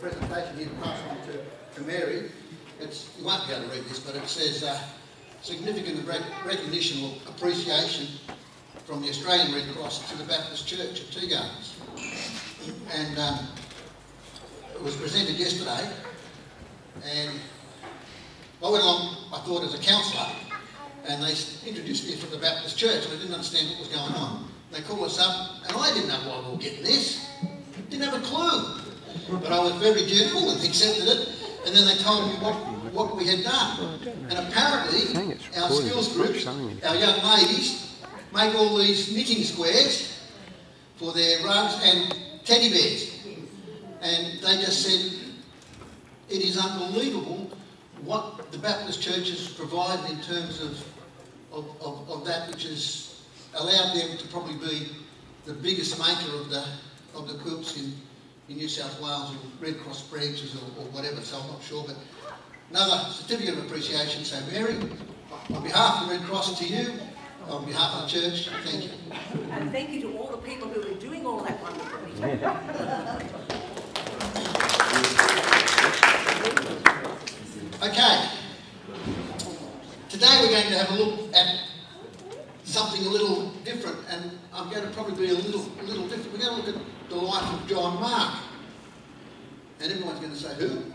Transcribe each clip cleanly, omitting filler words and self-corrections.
presentation here to pass on to Mary. You won't be able to read this, but it says significant recognition or appreciation from the Australian Red Cross to the Baptist Church at Tea Gardens. And it was presented yesterday, and I went along, I thought, as a counsellor, and they introduced me to the Baptist Church, and I didn't understand what was going on. They called us up, and I didn't know why we were getting this. Didn't have a clue. But I was very gentle and accepted it, and then they told me what we had done. And apparently, our skills groups, our young ladies, make all these knitting squares for their rugs and teddy bears. And they just said, it is unbelievable what the Baptist churches provide in terms of that which has allowed them to probably be the biggest maker of the quilts in New South Wales, or Red Cross branches or whatever, so I'm not sure. But another certificate of appreciation. So Mary, on behalf of the Red Cross to you, on behalf of the church, thank you. And thank you to all the people who are doing all that wonderfully. Okay, today we're going to have a look at something a little different, and I'm going to probably be a little different. We're going to look at the life of John Mark. And everyone's going to say, who?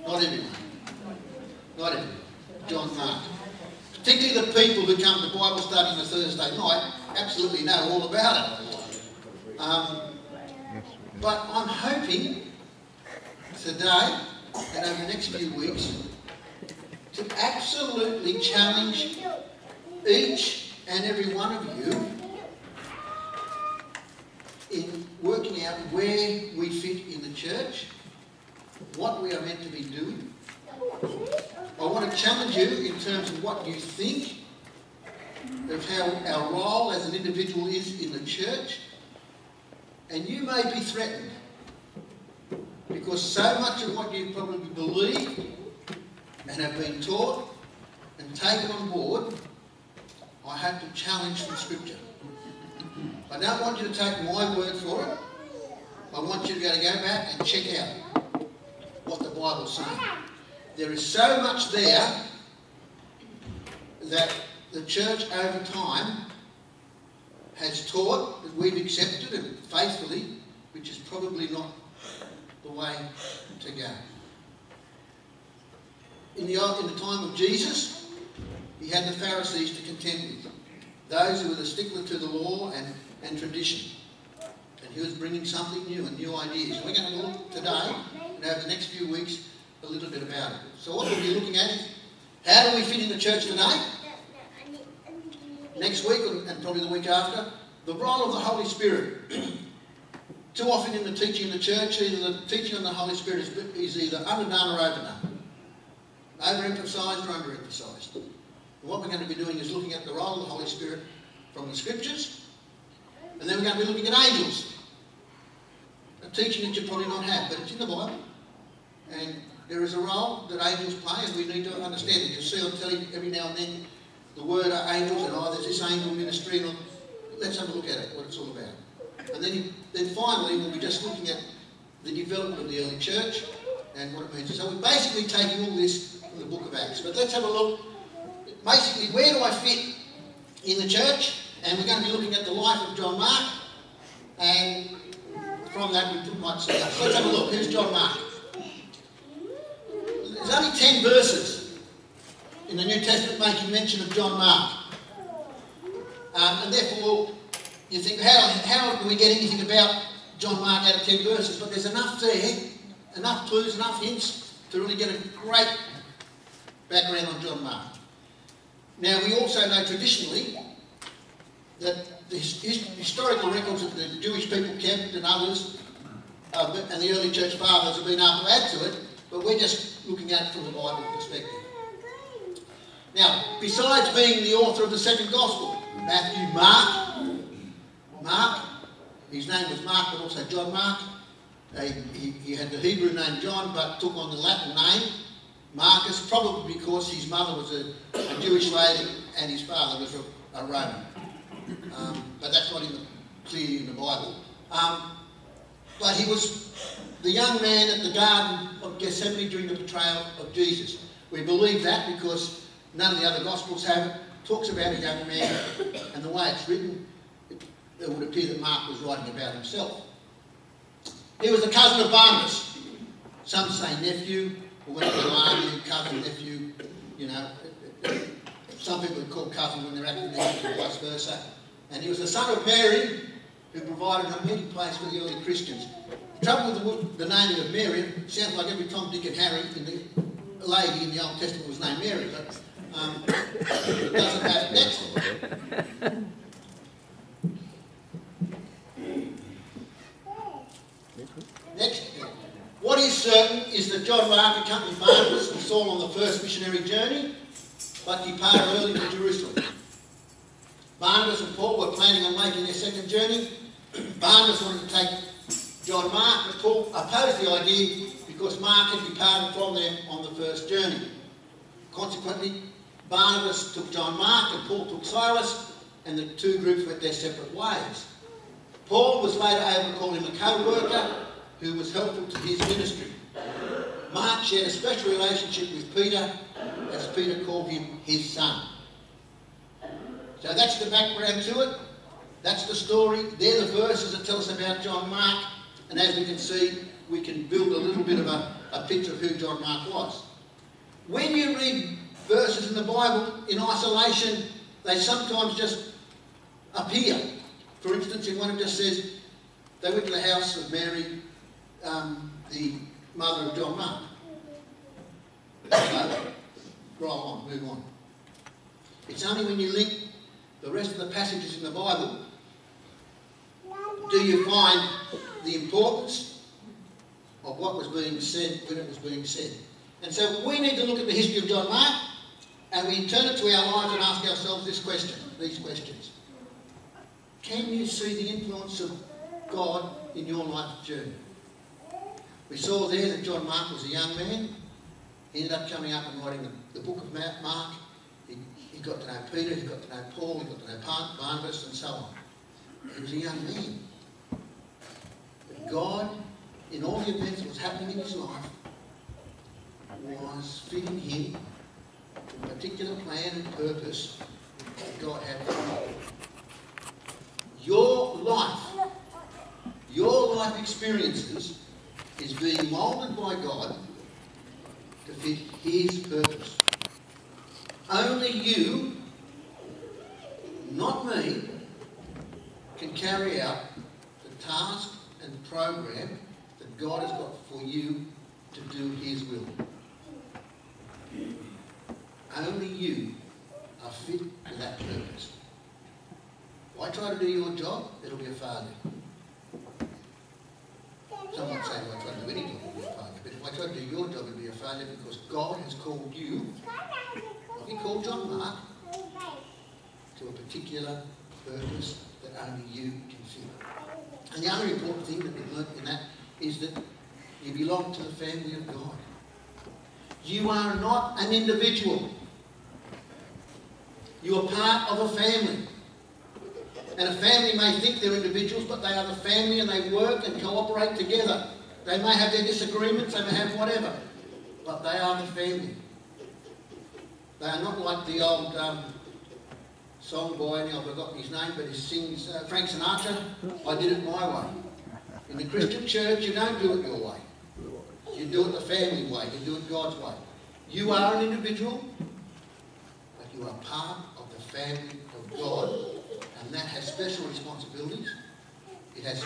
Not everyone. Not everyone. John Mark. Particularly the people who come to Bible study on a Thursday night absolutely know all about it. But I'm hoping today and over the next few weeks to absolutely challenge each and every one of you in working out where we fit in the church, what we are meant to be doing. I want to challenge you in terms of what you think of how our role as an individual is in the church. And you may be threatened because so much of what you probably believe and have been taught and taken on board, I have to challenge from Scripture. I don't want you to take my word for it. I want you to go back and check out what the Bible's saying. There is so much there that the church over time has taught that we've accepted and faithfully, which is probably not the way to go. In the time of Jesus, he had the Pharisees to contend with, those who were the stickler to the law and tradition. And he was bringing something new and new ideas. We're going to look today and over the next few weeks a little bit about it. So what we'll be looking at is, how do we fit in the church today? Next week and probably the week after, the role of the Holy Spirit. Too often in the teaching of the church, either the teaching on the Holy Spirit is either underdone or overdone. Overemphasised or underemphasised. And what we're going to be doing is looking at the role of the Holy Spirit from the Scriptures, and then we're going to be looking at angels. A teaching that you probably not have, but it's in the Bible. And there is a role that angels play, and we need to understand it. You'll see on telly every now and then the word angels, and there's this angel ministry, and let's have a look at it, what it's all about. And then finally, we'll be just looking at the development of the early church and what it means. So we're basically taking all this from the book of Acts. But let's have a look. Basically, where do I fit in the church? And we're going to be looking at the life of John Mark. And from that, we might see that. So let's have a look. Who's John Mark? There's only 10 verses in the New Testament making mention of John Mark. And therefore, you think, how can we get anything about John Mark out of 10 verses? But there's enough there, enough clues, enough hints to really get a great background on John Mark. Now, we also know traditionally that the historical records that the Jewish people kept and others, and the early church fathers have been able to add to it, but we're just looking at it from the Bible perspective. Now, besides being the author of the second Gospel, Matthew, Mark, his name was Mark, but also John Mark. He had the Hebrew name John, but took on the Latin name Marcus, probably because his mother was a Jewish lady and his father was a Roman. But that's not clear in the Bible. but he was the young man at the Garden of Gethsemane during the betrayal of Jesus. We believe that because none of the other Gospels have it. It talks about a young man, and the way it's written, it would appear that Mark was writing about himself. He was the cousin of Barnabas. Some say nephew, or when they're arguing, cousin, nephew, you know. Some people are called cousin when they're actually nephew, or vice versa. And he was the son of Mary, who provided a meeting place for the early Christians. The trouble with the naming of Mary, it sounds like every Tom, Dick and Harry, the lady in the Old Testament was named Mary, but it doesn't matter. Next. What is certain is that John Mark accompanied Barnabas and Saul on the first missionary journey, but departed early to Jerusalem. Barnabas and Paul were planning on making their second journey. Barnabas wanted to take John Mark, but Paul opposed the idea because Mark had departed from them on the first journey. Consequently, Barnabas took John Mark and Paul took Silas, and the two groups went their separate ways. Paul was later able to call him a co-worker who was helpful to his ministry. Mark shared a special relationship with Peter, as Peter called him his son. So that's the background to it. That's the story. They're the verses that tell us about John Mark. And as we can see, we can build a little bit of a picture of who John Mark was. When you read verses in the Bible in isolation, they sometimes just appear. For instance, in one it just says, they went to the house of Mary, the mother of John Mark. So, right on, move on. It's only when you link the rest of the passages in the Bible do you find the importance of what was being said when it was being said. And so we need to look at the history of John Mark, and we turn it to our lives and ask ourselves these questions. Can you see the influence of God in your life journey? We saw there that John Mark was a young man. He ended up coming up and writing the book of Mark. He got to know Peter, he got to know Paul, he got to know Barnabas, and so on. He was a young man. But God, in all the events that was happening in his life, was fitting him to a particular plan and purpose that God had for him. Your life experiences is being moulded by God to fit his purpose. Only you, not me, can carry out the task and program that God has got for you to do his will. Only you are fit for that purpose. If I try to do your job, it'll be a failure. Some might say, if I try to do any job, it'll be a failure. But if I try to do your job, it'll be a failure because God has called you, like he called John Mark, to a particular purpose that only you can fit. And the other important thing that we've learnt in that is that you belong to the family of God. You are not an individual. You are part of a family. And a family may think they're individuals, but they are the family and they work and cooperate together. They may have their disagreements, they may have whatever, but they are the family. They are not like the old song boy, I've forgotten his name, but he sings, Frank Sinatra, I did it my way. In the Christian church, you don't do it your way. You do it the family way, you do it God's way. You are an individual, but you are part of the family of God, and that has special responsibilities. It has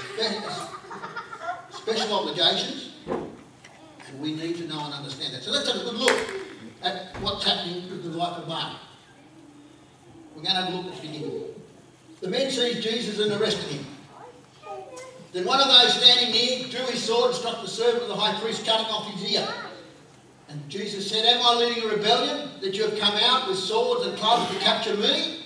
special obligations, and we need to know and understand that. So let's have a good look at what's happening with the life of Mark. We're going to have a look at the beginning. The men seized Jesus and arrested him. Then one of those standing near drew his sword and struck the servant of the high priest, cutting off his ear. And Jesus said, am I leading a rebellion that you have come out with swords and clubs to capture me?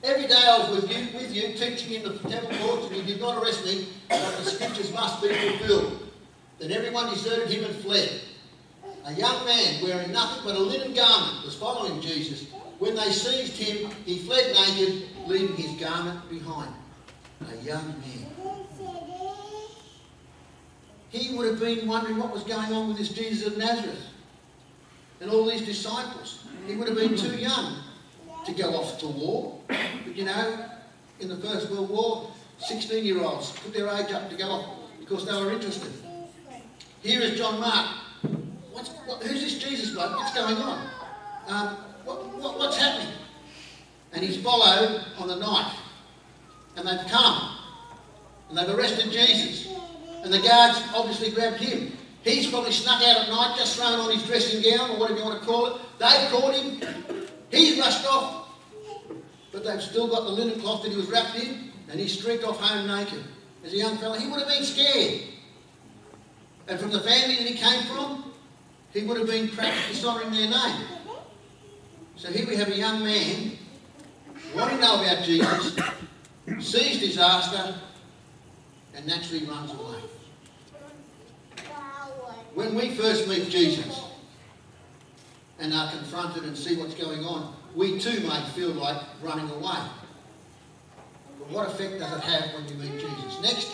Every day I was with you, teaching in the temple courts, and you did not arrest me, but the scriptures must be fulfilled. Then everyone deserted him and fled. A young man wearing nothing but a linen garment was following Jesus. When they seized him, he fled naked, leaving his garment behind. A young man. he would have been wondering what was going on with this Jesus of Nazareth and all these disciples. He would have been too young to go off to war. But you know, in the First World War, 16-year-olds put their age up to go off because they were interested. Here is John Mark. Who's this Jesus bloke? What's going on? What's happening? And he's followed on the night. And they've come. And they've arrested Jesus. And the guards obviously grabbed him. He's probably snuck out at night, just thrown on his dressing gown, or whatever you want to call it. They've caught him. He's rushed off. But they've still got the linen cloth that he was wrapped in, and he streaked off home naked. As a young fella, he would have been scared. And from the family that he came from, he would have been perhaps dishonouring their name. So here we have a young man wanting to know about Jesus, sees disaster, and naturally runs away. When we first meet Jesus and are confronted and see what's going on, we too may feel like running away. But what effect does it have when you meet Jesus? Next.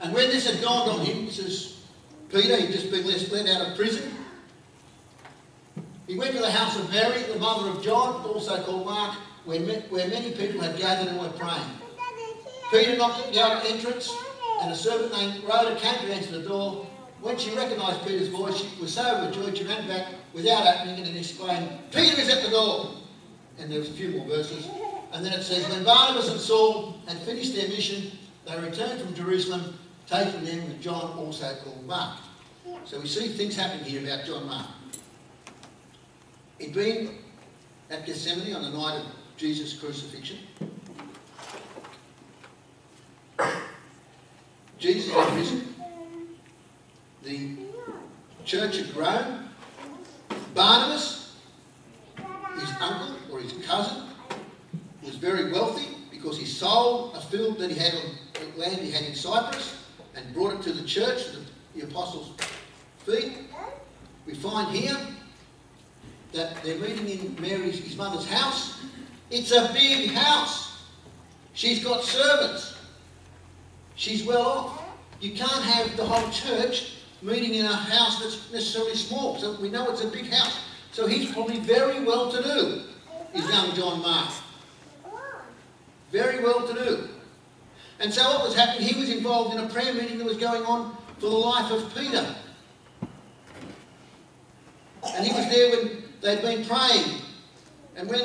And when this had dawned on him, this is Peter, he'd just been let out of prison. He went to the house of Mary, the mother of John, also called Mark, where many people had gathered and were praying. Peter knocked at the outer entrance, and a servant named Rhoda came to answer the door. When she recognised Peter's voice, she was so overjoyed she ran back without opening it and exclaimed, "Peter is at the door!" And there was a few more verses. And then it says, when Barnabas and Saul had finished their mission, they returned from Jerusalem, taking them with John, also called Mark. So we see things happening here about John Mark. He'd been at Gethsemane on the night of Jesus' crucifixion. Jesus had risen. The church had grown. Barnabas, his uncle or his cousin, was very wealthy because he sold a field that he had on land he had in Cyprus and brought it to the church, to the apostles' feet. We find here that they're meeting in Mary's, his mother's house. It's a big house. She's got servants. She's well off. You can't have the whole church meeting in a house that's necessarily small. So we know it's a big house. So he's probably very well to do, is young John Mark. Very well to do. And so what was happening, he was involved in a prayer meeting that was going on for the life of Peter. And he was there when they'd been praying. And when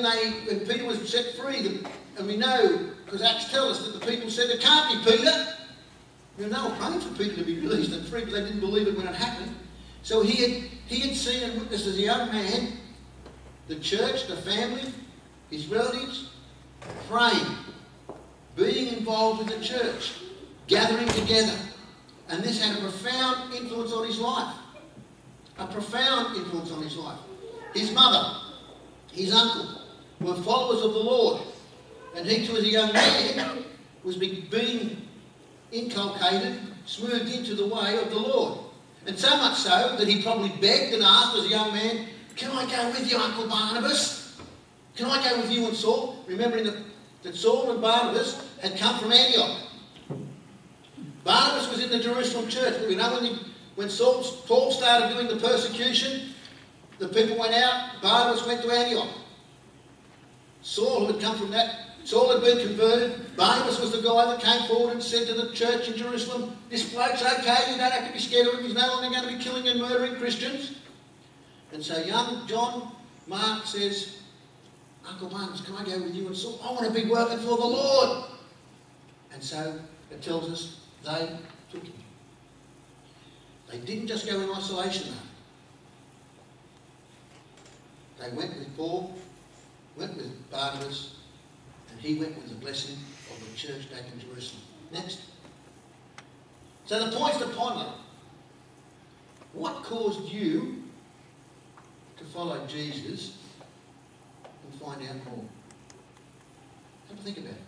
Peter was set free, and we know, because Acts tell us that the people said, "It can't be Peter." You know, they were praying for Peter to be released and free, but they didn't believe it when it happened. So he had seen and witnessed as a young man the church, the family, his relatives, praying, being involved with the church, gathering together. And this had a profound influence on his life. A profound influence on his life. His mother, his uncle, were followers of the Lord. And he too, as a young man, was being inculcated, smoothed into the way of the Lord. And so much so that he probably begged and asked as a young man, "Can I go with you, Uncle Barnabas? Can I go with you and Saul?" Remembering that Saul and Barnabas had come from Antioch. Barnabas was in the Jerusalem church, but we know when Paul started doing the persecution, the people went out, Barnabas went to Antioch. Saul, who had come from that, Saul had been converted. Barnabas was the guy that came forward and said to the church in Jerusalem, "This bloke's okay, you don't have to be scared of him, he's no longer going to be killing and murdering Christians." And so young John Mark says, "Uncle Barnabas, can I go with you and Saul? I want to be working for the Lord." And so it tells us they took him. They didn't just go in isolation though. They went with Paul, went with Barnabas, and he went with the blessing of the church back in Jerusalem. Next. So the point's to ponder. What caused you to follow Jesus and find out more? Have a think about it.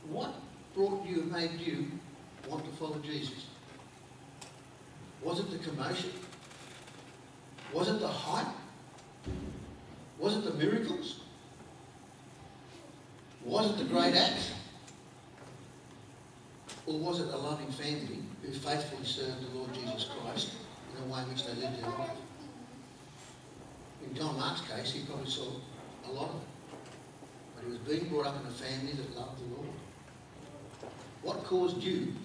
What brought you and made you want to follow Jesus? Was it the commotion? Was it the hype? Was it the miracles? Was it the great acts? or was it a loving family who faithfully served the Lord Jesus Christ in a way in which they lived their life? In John Mark's case, he probably saw a lot of it. But he was being brought up in a family that loved the Lord. What caused you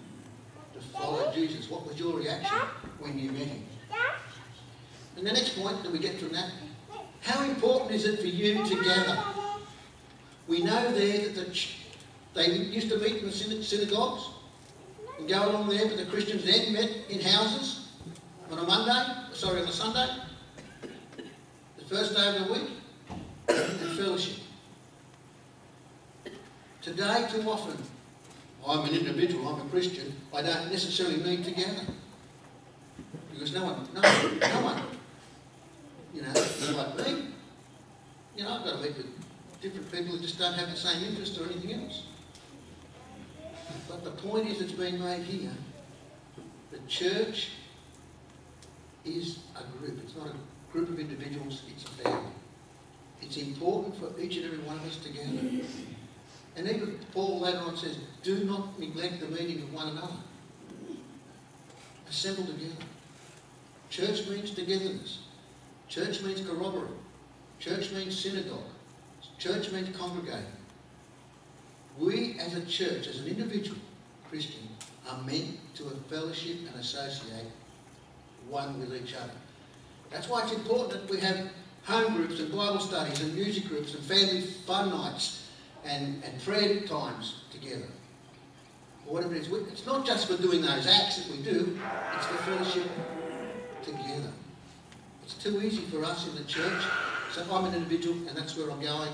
to follow Jesus? What was your reaction when you met him? And the next point that we get from that, how important is it for you to gather? We know there that they used to meet in the synagogues and go along there, but the Christians then met in houses on a Sunday, the first day of the week, and fellowship. Today, too often, I'm an individual, I'm a Christian, I don't necessarily need to gather. Because no one, like me, I've got to meet with different people who just don't have the same interest or anything else. But the point is, it's been made here, the church is a group. It's not a group of individuals, it's a family. It's important for each and every one of us to gather. And even Paul later on says, do not neglect the meeting of one another. Assemble together. Church means togetherness. Church means corroborate. Church means synagogue. Church means congregating. We as a church, as an individual Christian, are meant to fellowship and associate one with each other. That's why it's important that we have home groups and Bible studies and music groups and family fun nights and prayer times together. Or whatever it is. It's not just for doing those acts that we do, it's for fellowship together. It's too easy for us in the church. So I'm an individual and that's where I'm going.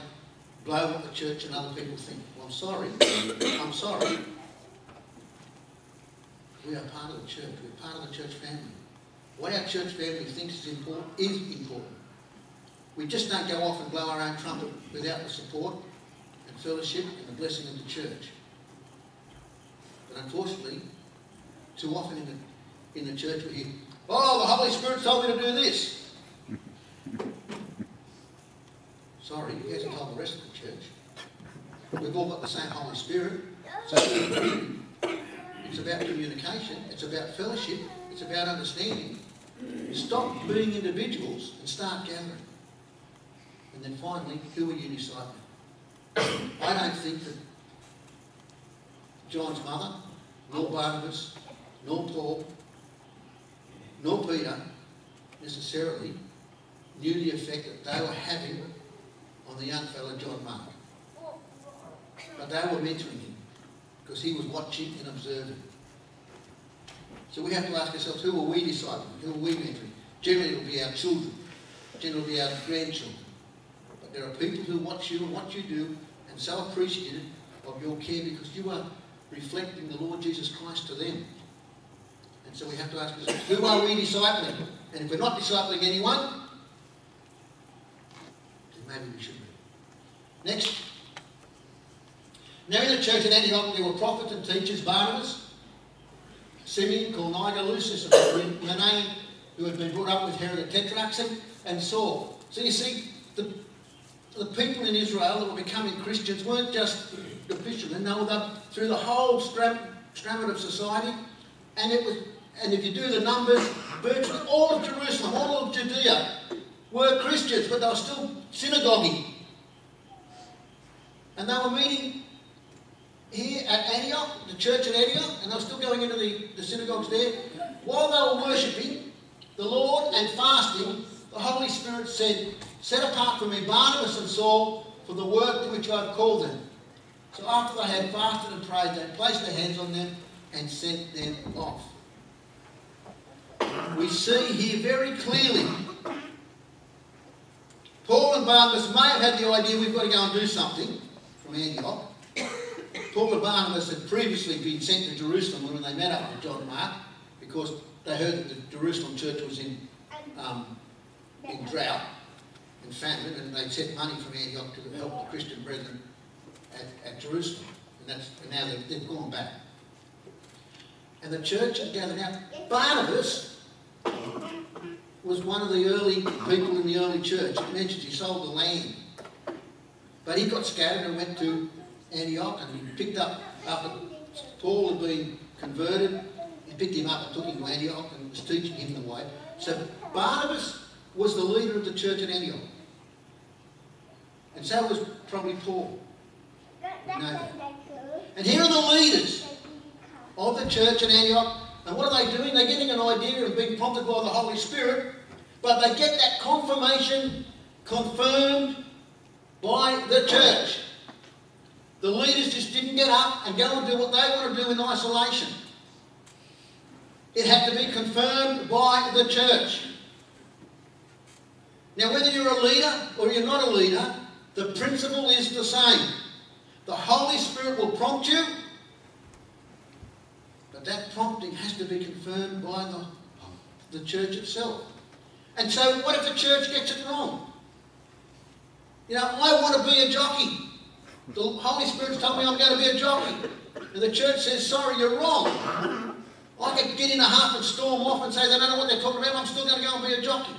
Blow what the church and other people think. Well, I'm sorry. I'm sorry. We are part of the church. We're part of the church family. What our church family thinks is important is important. We just don't go off and blow our own trumpet without the support and fellowship and the blessing of the church. But unfortunately, too often in the church we hear, oh, the Holy Spirit told me to do this. Sorry, he hasn't told the rest of the church. We've all got the same Holy Spirit. So it's about communication. It's about fellowship. It's about understanding. Stop being individuals and start gathering. And then finally, who are you discipling? I don't think that John's mother, nor Barnabas, nor Paul, nor Peter necessarily knew the effect that they were having on the young fellow John Mark. But they were mentoring him because he was watching and observing. So we have to ask ourselves, who are we discipling? Who are we mentoring? Generally it will be our children. Generally it will be our grandchildren. But there are people who watch you and what you do and so appreciative of your care because you are reflecting the Lord Jesus Christ to them. And so we have to ask ourselves, who are we discipling? And if we're not discipling anyone, then maybe we should be. Next. Now in the church at Antioch there were prophets and teachers, Barnabas, Simeon, called Niger, Lucius, and Manaen, who had been brought up with Herod the Tetrarch, and Saul. So you see, the people in Israel that were becoming Christians weren't just the fishermen, they were through the whole stramot of society, and if you do the numbers, virtually all of Jerusalem, all of Judea were Christians, but they were still synagoguing. And they were meeting here at Antioch, the church at Antioch, and they were still going into the synagogues there. While they were worshipping the Lord and fasting, the Holy Spirit said, set apart for me Barnabas and Saul for the work to which I have called them. So after they had fasted and prayed, they placed their hands on them and sent them off. We see here very clearly, Paul and Barnabas may have had the idea we've got to go and do something from Antioch. Paul and Barnabas had previously been sent to Jerusalem when they met up with John Mark because they heard that the Jerusalem church was in drought and famine, and they'd sent money from Antioch to help the Christian brethren at Jerusalem. And now they've gone back. And the church had gathered. Now, Barnabas was one of the early people in the early church. It mentions he sold the land. But he got scattered and went to Antioch, and he picked up, after Paul had been converted. He picked him up and took him to Antioch and was teaching him the way. So Barnabas was the leader of the church at Antioch. And so was probably Paul. You know that. And here are the leaders of the church at Antioch. And what are they doing? They're getting an idea and being prompted by the Holy Spirit. But they get that confirmation confirmed by the church. The leaders just didn't get up and go and do what they want to do in isolation. It had to be confirmed by the church. Now, whether you're a leader or you're not a leader, the principle is the same. The Holy Spirit will prompt you, but that prompting has to be confirmed by the church itself. And so, what if the church gets it wrong? You know, I want to be a jockey. The Holy Spirit's told me I'm going to be a jockey. And the church says, sorry, you're wrong. I could get in a huff and storm off and say they don't know what they're talking about, I'm still going to go and be a jockey.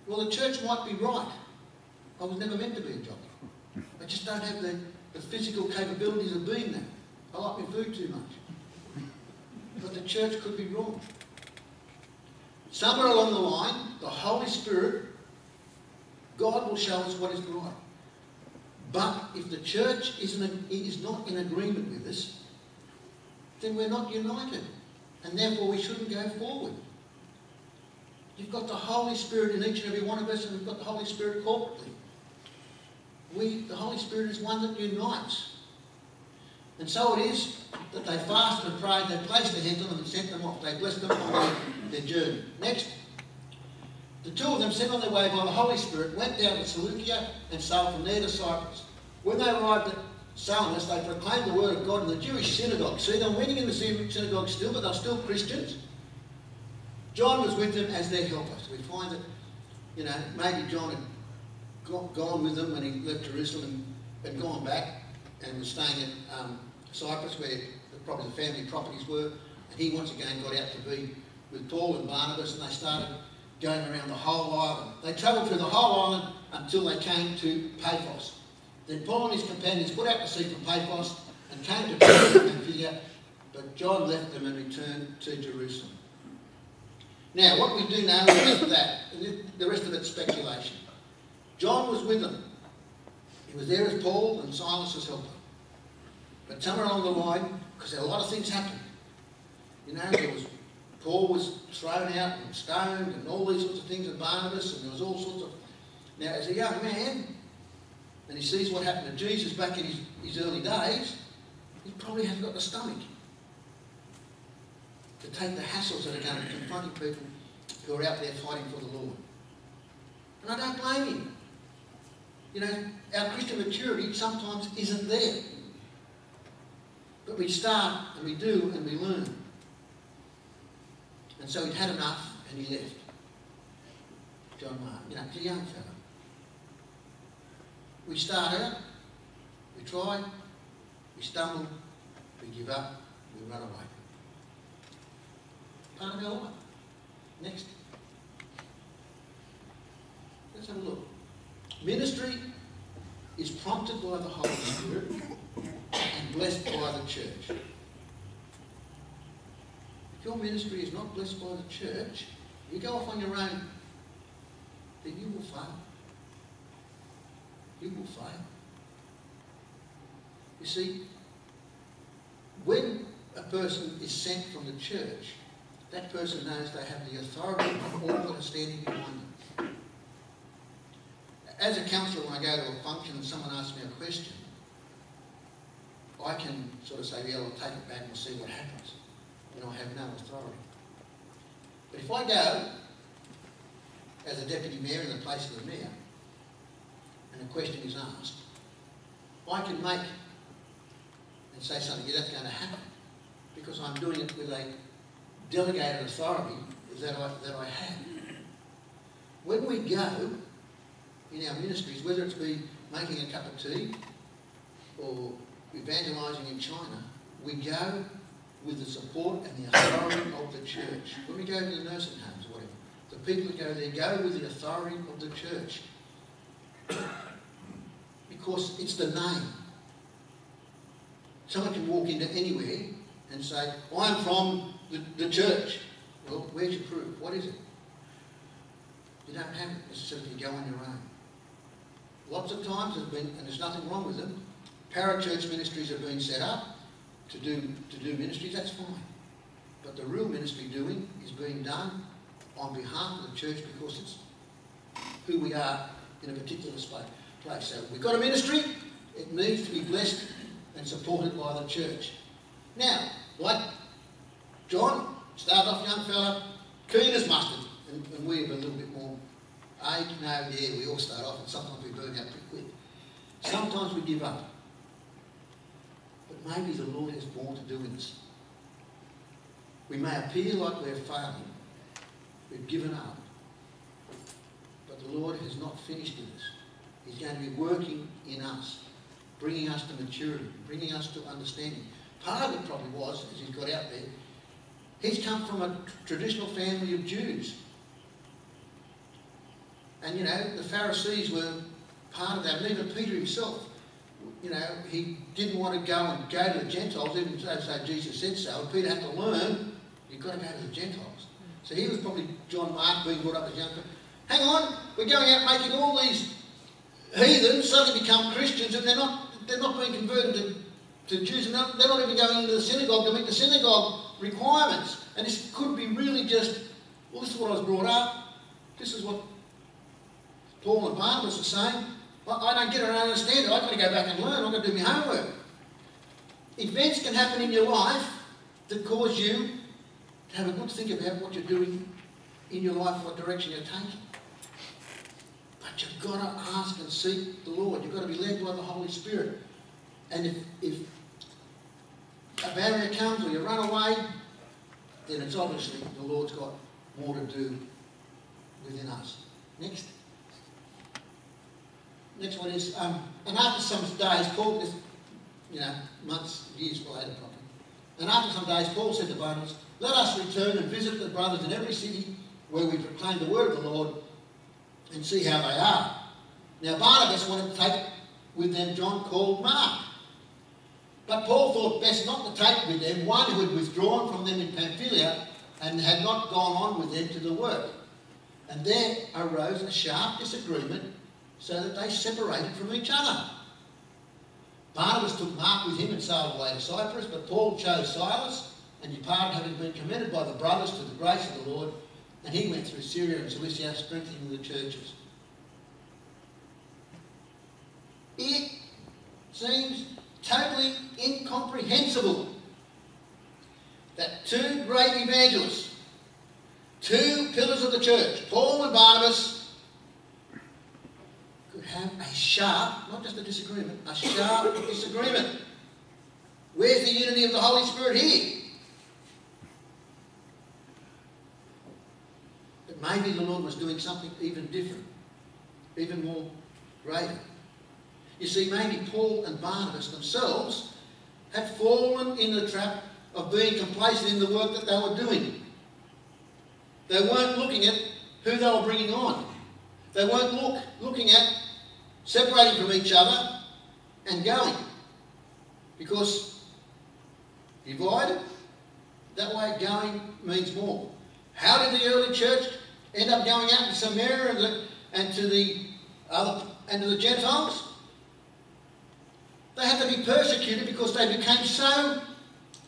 Well, the church might be right. I was never meant to be a jockey. I just don't have the physical capabilities of being that. I like my food too much. But the church could be wrong. Somewhere along the line, the Holy Spirit, God will show us what is right. But if the church is not in agreement with us, then we're not united. And therefore we shouldn't go forward. You've got the Holy Spirit in each and every one of us, and we've got the Holy Spirit corporately. The Holy Spirit is one that unites. And so it is that they fasted and prayed, they placed their hands on them and sent them off. They blessed them on their journey. Next, the two of them, sent on their way by the Holy Spirit, went down to Seleucia and sailed from there to Cyprus. When they arrived at Salamis, they proclaimed the word of God in the Jewish synagogue. See, they were meeting in the synagogue still, but they were still Christians. John was with them as their helper. So we find that, you know, maybe John had gone with them when he left Jerusalem and had gone back and was staying at Cyprus, where probably the family properties were. And he once again got out to be with Paul and Barnabas, and they started going around the whole island. They travelled through the whole island until they came to Paphos. Then Paul and his companions put out to sea from Paphos and came to Pamphylia, but John left them and returned to Jerusalem. Now, what we do know is that, and the rest of it's speculation. John was with them. He was there as Paul and Silas' helper. But somewhere along the line, because a lot of things happened. You know, Paul was thrown out and stoned and all these sorts of things, and Barnabas, and there was all sorts of... Now, as a young man, and he sees what happened to Jesus back in his early days, he probably hasn't got the stomach to take the hassles that are going to be confronting people who are out there fighting for the Lord. And I don't blame him. You know, our Christian maturity sometimes isn't there. But we start and we do and we learn. And so he'd had enough and he left. John Mark, you know, he's a young fellow. We start out, we try, we stumble, we give up, we run away. Part of our life. Next. Let's have a look. Ministry is prompted by the Holy Spirit and blessed by the church. If your ministry is not blessed by the church, you go off on your own, then you will fail. You will fail. You see, when a person is sent from the church, that person knows they have the authority of all that are standing behind them. As a counsellor, when I go to a function and someone asks me a question, I can sort of say, yeah, I'll take it back and we'll see what happens. And I have no authority. But if I go as a deputy mayor in the place of the mayor, and a question is asked, I can make and say something, yeah, that's going to happen, because I'm doing it with a delegated authority that I have. When we go in our ministries, whether it's be making a cup of tea or evangelising in China, we go with the support and the authority of the church. When we go to the nursing homes or whatever, the people that go there go with the authority of the church. Because it's the name. Someone can walk into anywhere and say, I'm from the church. Well, where's your proof? What is it? You don't have it necessarily if you go on your own. Lots of times there's been, and there's nothing wrong with them, parachurch ministries have been set up to do ministries, that's fine. But the real ministry doing is being done on behalf of the church because it's who we are in a particular place. So we've got a ministry, it needs to be blessed and supported by the church. Now, like John, started off young fella, keen as mustard, and we have a little bit more age. No, yeah, we all start off and sometimes we burn out pretty quick. Sometimes we give up. But maybe the Lord has more to do with us. We may appear like we're failing. We've given up. But the Lord has not finished with us. He's going to be working in us, bringing us to maturity, bringing us to understanding. Part of it probably was, as he's got out there, he's come from a traditional family of Jews. And, you know, the Pharisees were part of that. And even Peter himself, you know, he didn't want to go to the Gentiles, even though Jesus said so. And Peter had to learn, you've got to go to the Gentiles. So he was probably John Mark being brought up as young. Hang on, we're going out making all these heathens suddenly become Christians, and they're not being converted to Jews, and they're not even going into the synagogue to meet the synagogue requirements. And this could be really just, well, this is what I was brought up. This is what Paul and Barnabas are saying. I don't get it, I don't understand it. I've got to go back and learn. I've got to do my homework. Events can happen in your life that cause you to have a good think about what you're doing in your life and what direction you're taking. But you've got to ask and seek the Lord. You've got to be led by the Holy Spirit. And if a barrier comes or you run away, then it's obviously the Lord's got more to do within us. Next. Next one is, and after some days, Paul, this, months, years later probably, and after some days, Paul said to Barnabas, let us return and visit the brothers in every city where we proclaim the word of the Lord and see how they are. Now Barnabas wanted to take with them John called Mark. But Paul thought best not to take with them one who had withdrawn from them in Pamphylia and had not gone on with them to the work. And there arose a sharp disagreement so that they separated from each other. Barnabas took Mark with him and sailed away to Cyprus, but Paul chose Silas and departed, having been commended by the brothers to the grace of the Lord, and he went through Syria and Cilicia, strengthening the churches. It seems totally incomprehensible that two great evangelists, two pillars of the church, Paul and Barnabas, could have a sharp, not just a disagreement, a sharp disagreement. Where's the unity of the Holy Spirit here? But maybe the Lord was doing something even different, even more greater. You see, maybe Paul and Barnabas themselves had fallen in the trap of being complacent in the work that they were doing. They weren't looking at who they were bringing on. They weren't looking at separating from each other and going. Because divided, that way going means more. How did the early church end up going out to Samaria and to the Gentiles? They had to be persecuted because they became so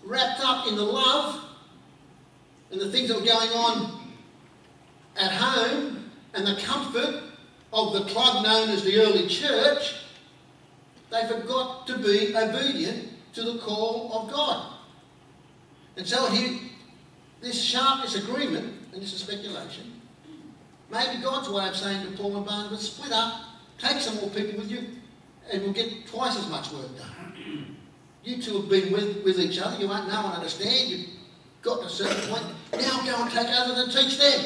wrapped up in the love and the things that were going on at home and the comfort of the club known as the early church, they forgot to be obedient to the call of God. And so here, this sharp disagreement, and this is speculation, may be God's way of saying to Paul and Barnabas, split up, take some more people with you, and we'll get twice as much work done. You two have been with each other, you won't know and understand, you've got to a certain point, now go and take others and teach them.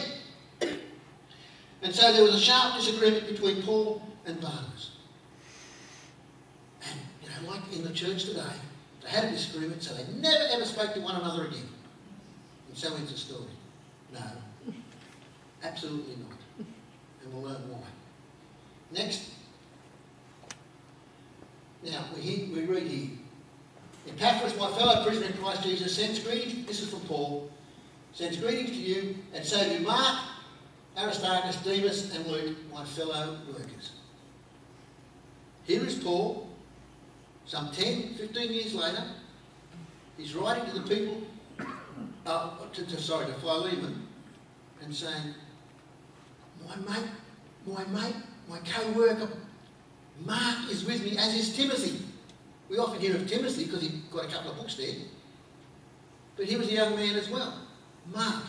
And so there was a sharp disagreement between Paul and Barnabas. And, like in the church today, they had a disagreement, so they never ever spoke to one another again. And so ends the story. No, absolutely not. And we'll learn why. Next. Now, we read here, Epaphras, my fellow prisoner in Christ Jesus, sends greetings. This is from Paul. Sends greetings to you, and so do Mark, Aristarchus, Demas, and Luke, my fellow workers. Here is Paul, some 10, 15 years later. He's writing to the people, to Philemon, and saying, my co-worker, Mark is with me, as is Timothy. We often hear of Timothy because he got a couple of books there. But he was a young man as well. Mark.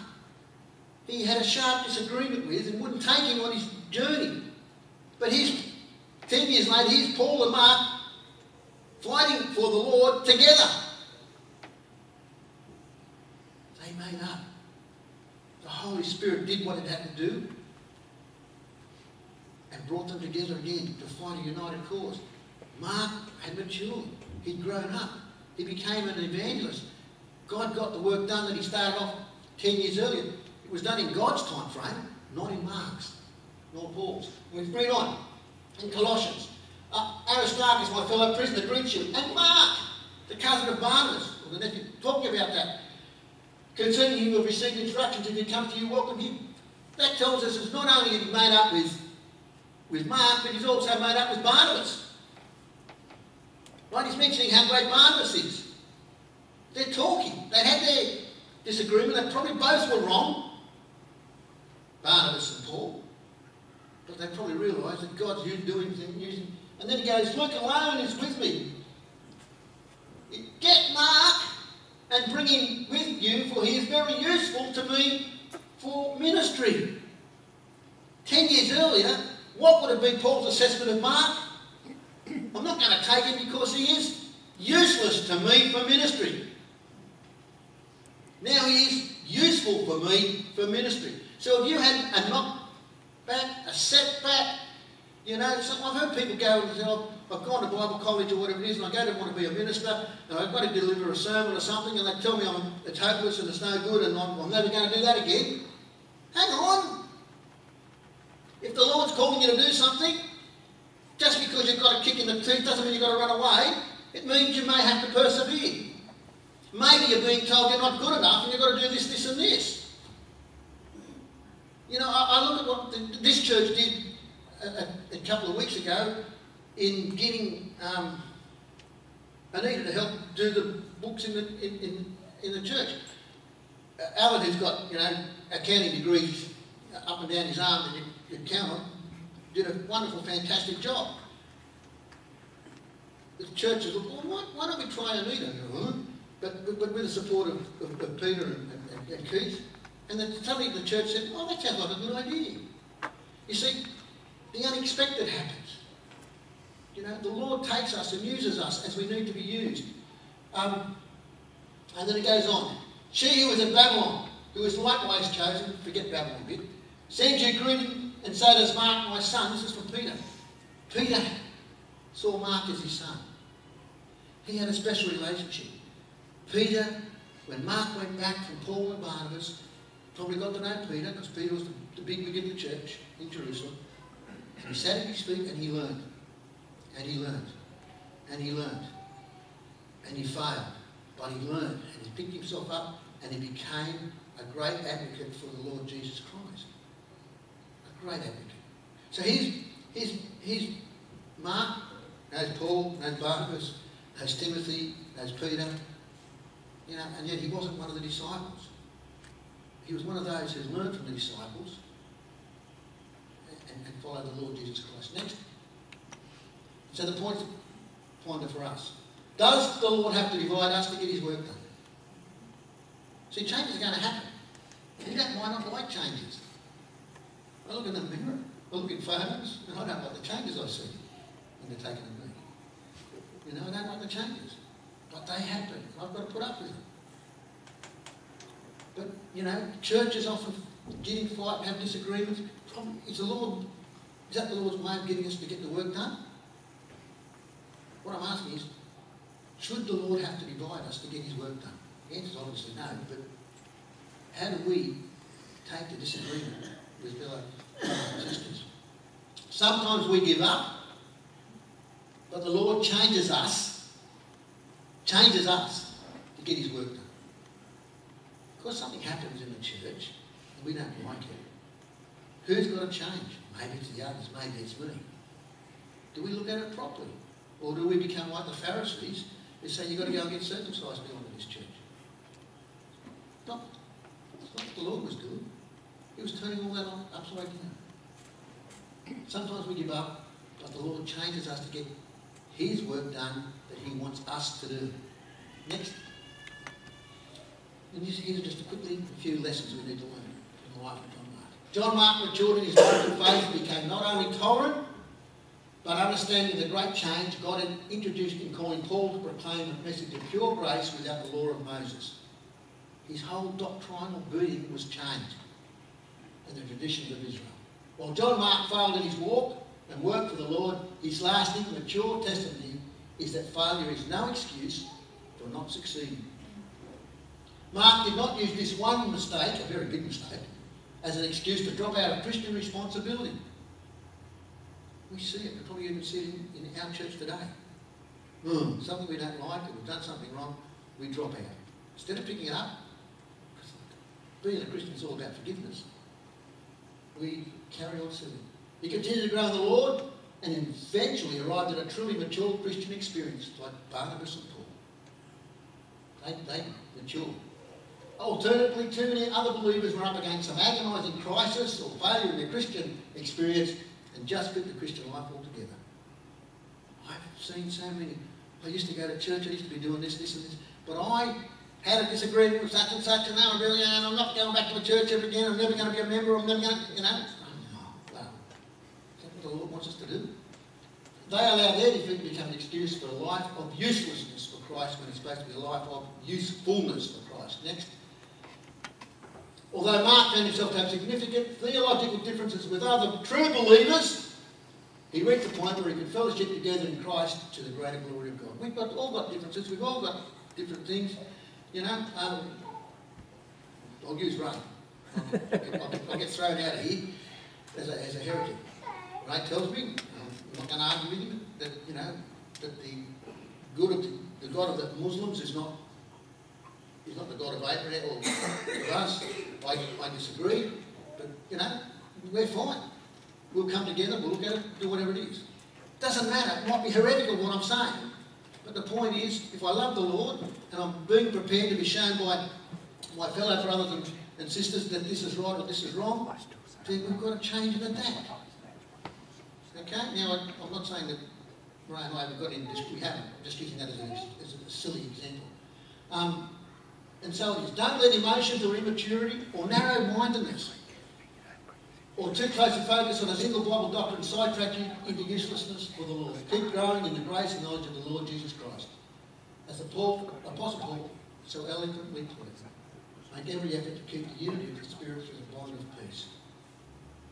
He had a sharp disagreement with and wouldn't take him on his journey. But 10 years later, here's Paul and Mark fighting for the Lord together. They made up. The Holy Spirit did what it had to do and brought them together again to fight a united cause. Mark had matured. He'd grown up. He became an evangelist. God got the work done that he started off 10 years earlier. It was done in God's time frame, not in Mark's, nor Paul's. We read on in Colossians. Aristarchus, my fellow prisoner, greets you. And Mark, the cousin of Barnabas, or the nephew, talking about that. Concerning him, you have received instructions. If he comes to you, welcome him. That tells us it's not only that he made up with Mark, but he's also made up with Barnabas. Right? He's mentioning how great Barnabas is. They're talking. They had their disagreement. They probably both were wrong, Barnabas and Paul. But they probably realised that God's doing things. And then he goes, Luke alone is with me. Get Mark and bring him with you, for he is very useful to me for ministry. 10 years earlier, what would have been Paul's assessment of Mark? I'm not going to take him because he is useless to me for ministry. Now he is useful for me for ministry. So if you had a knockback, a setback, I've heard people go and say, oh, I've gone to Bible college or whatever it is, and I go to want to be a minister, and I've got to deliver a sermon or something, and they tell me it's hopeless and it's no good, and I'm never going to do that again. Hang on. If the Lord's calling you to do something, just because you've got a kick in the teeth doesn't mean you've got to run away. It means you may have to persevere. Maybe you're being told you're not good enough and you've got to do this, this and this. I look at what this church did a couple of weeks ago in getting Anita to help do the books in the church. Alan, who's got, accounting degrees up and down his arm that you count on, did a wonderful, fantastic job. The church has looked, well, why don't we try Anita? But with the support of Peter and Keith. And then suddenly the church said, oh, that sounds like a good idea. You see, the unexpected happens. The Lord takes us and uses us as we need to be used. And then it goes on. She who was in Babylon, who was likewise chosen, forget Babylon a bit, sends you greeting, and so does Mark, my son. This is from Peter. Peter saw Mark as his son. He had a special relationship. Peter, when Mark went back from Paul and Barnabas, probably got to know Peter, because Peter was the big wig in the church in Jerusalem. And he sat at his feet and he learned. And he learned. And he learned. And he failed. But he learned. And he picked himself up and he became a great advocate for the Lord Jesus Christ. A great advocate. So here's Mark, knows Paul, knows Barnabas, knows Timothy, knows Peter, and yet he wasn't one of the disciples. He was one of those who learned from the disciples and followed the Lord Jesus Christ. Next. So the pointer for us. Does the Lord have to divide us to get his work done? See, changes are going to happen. You might not like changes. I look in the mirror, I look at photos, and I don't like the changes I see when they're taken of me. I don't like the changes. But they happen. I've got to put up with them. But, churches often get in fight and have disagreements. Is that the Lord's way of getting us to get the work done? What I'm asking is, should the Lord have to divide us to get his work done? The answer is obviously no, but how do we take the disagreement with fellow sisters? Sometimes we give up, but the Lord changes us changes us to get his work done. Because something happens in the church and we don't like it, who's got to change? Maybe it's the others, maybe it's me. Do we look at it properly? Or do we become like the Pharisees who say you've got to go and get circumcised to belong to this church? It's not what the Lord was doing. He was turning all that on upside down. Sometimes we give up, but the Lord changes us to get his work done that he wants us to do. Next. And here's just a few lessons we need to learn from the life of John Mark. John Mark matured in his walk of faith and became not only tolerant, but understanding the great change God had introduced in calling Paul to proclaim a message of pure grace without the law of Moses. His whole doctrinal being was changed in the traditions of Israel. While John Mark failed in his walk and work for the Lord, his lasting, mature testimony is that failure is no excuse for not succeeding. Mark did not use this one mistake, a very big mistake, as an excuse to drop out of Christian responsibility. We see it, we probably even see it in our church today. Something we don't like, or we've done something wrong, we drop out. Instead of picking it up, being a Christian is all about forgiveness. We carry on serving. He continued to grow in the Lord and eventually arrived at a truly mature Christian experience like Barnabas and Paul. They matured. Alternatively, too many other believers were up against some agonising crisis or failure in their Christian experience and just quit the Christian life altogether. I've seen so many. I used to go to church, I used to be doing this, and this, but I had a disagreement with such and such, and they were doing it, and I'm not going back to the church ever again, I'm never going to be a member, I'm never going to, you know. Well, is that what the Lord wants us to do? They allow their defeat to become an excuse for a life of uselessness for Christ when it's supposed to be a life of usefulness for Christ. Next. Although Mark found himself to have significant theological differences with other true believers, he reached a point where he could fellowship together in Christ to the greater glory of God. We've all got differences, we've all got different things, you know. I'll use Ray. I'll get thrown out of here as a heretic. Ray tells me, I'm not going to argue with him, that, you know, that the God of the Muslims is not the God of Abraham or of us. I disagree, but, you know, we're fine. We'll come together, we'll look at it, do whatever it is. Doesn't matter, it might be heretical what I'm saying, but the point is, if I love the Lord and I'm being prepared to be shown by my fellow brothers and sisters that this is right or this is wrong, then we've got to change and adapt. Okay? Now, I'm not saying that Ray and I have got into this, we haven't. I'm just using that as a silly example. And so it is. Don't let emotions or immaturity or narrow-mindedness or too close a focus on a single Bible doctrine sidetrack you into uselessness for the Lord. Keep growing in the grace and knowledge of the Lord Jesus Christ. As the Apostle Paul so eloquently put it, make every effort to keep the unity of the Spirit through the bond of peace.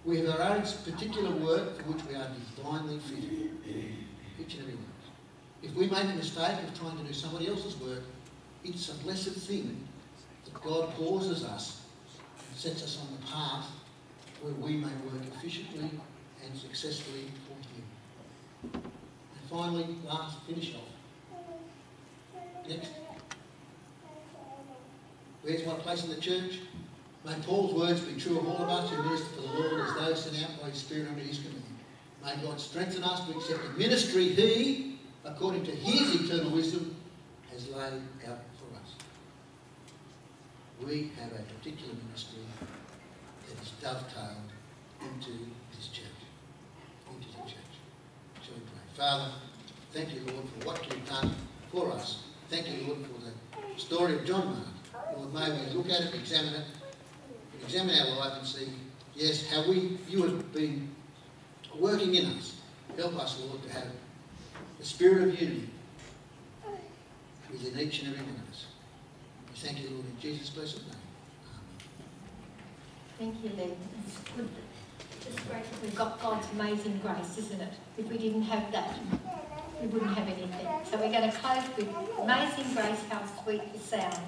We have our own particular work for which we are divinely fitted, each and every one of us. If we make a mistake of trying to do somebody else's work, it's a blessed thing that God pauses us and sets us on the path where we may work efficiently and successfully for Him. And finally, finish off. Next. Where's my place in the church? May Paul's words be true of all of us who minister for the Lord as those sent out by His Spirit under His command. May God strengthen us to accept the ministry He, according to His eternal wisdom, has laid out for us. We have a particular ministry that is dovetailed into this church, into the church. Shall we pray? Father, thank you, Lord, for what you've done for us. Thank you, Lord, for the story of John Mark. Lord, may we look at it, examine our life and see, yes, how you have been working in us. Help us, Lord, to have the spirit of unity within each and every one of us. We thank you, Lord, in Jesus' blessed name. Thank you, Len. It's good. It's great that we've got God's amazing grace, isn't it? If we didn't have that, we wouldn't have anything. So we're going to close with Amazing Grace, how sweet the sound.